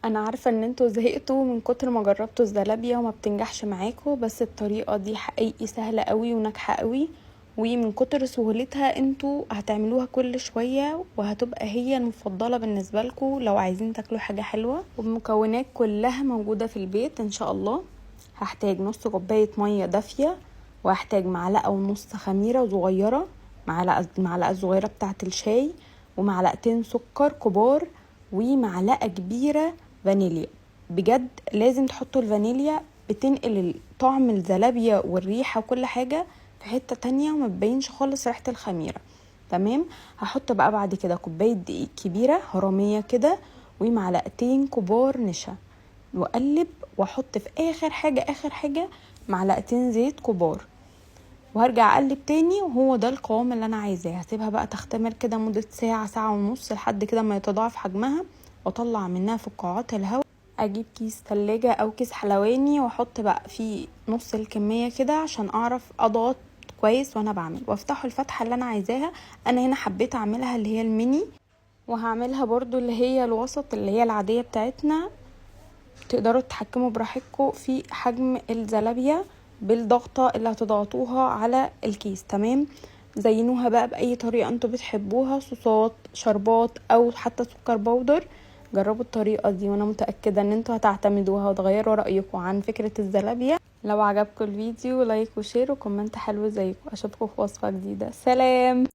انا عارفه ان انتوا زهقتوا من كتر ما جربتوا الزلابيه وما بتنجحش معاكم، بس الطريقه دي حقيقي سهله قوي وناجحه قوي، ومن كتر سهولتها انتوا هتعملوها كل شويه وهتبقى هي المفضله بالنسبه لكم لو عايزين تاكلوا حاجه حلوه. والمكونات كلها موجوده في البيت ان شاء الله. هحتاج نص كوبايه ميه دافيه، وهحتاج معلقه ونص خميره صغيره، معلقه صغيره بتاعه الشاي، ومعلقتين سكر كبار، ومعلقه كبيره فانيليا. بجد لازم تحطوا الفانيليا، بتنقل طعم الزلابية والريحة وكل حاجة في حتة تانية وما تبينش خالص ريحة الخميرة. تمام. هحط بقى بعد كده كوباية دقيق كبيرة هرمية كده، ومعلقتين كبار نشا، واقلب. واحط في اخر حاجة معلقتين زيت كبار، وهرجع اقلب تاني. وهو ده القوام اللي انا عايزاه. هسيبها بقى تختمر كده مدة ساعة، ساعة ونص، لحد كده ما يتضاعف حجمها، واطلع منها فقاعات الهواء. اجيب كيس تلاجة او كيس حلواني واحط بقى فيه نص الكمية كده عشان اعرف اضغط كويس وانا بعمل، وافتحه الفتحة اللي انا عايزاها. انا هنا حبيت اعملها اللي هي الميني، وهعملها برضو اللي هي الوسط اللي هي العادية بتاعتنا. تقدروا تتحكموا براحتكم في حجم الزلابية بالضغطة اللي هتضغطوها على الكيس. تمام. زينوها بقى بأي طريقة انتوا بتحبوها، صوصات، شربات، او حتى سكر بودر. جربوا الطريقة دي وانا متأكدة ان انتوا هتعتمدوها وتغيروا رأيكم عن فكرة الزلابية. لو عجبكم الفيديو لايك وشير وكومنت حلو زيكم. اشوفكم في وصفة جديدة. سلام.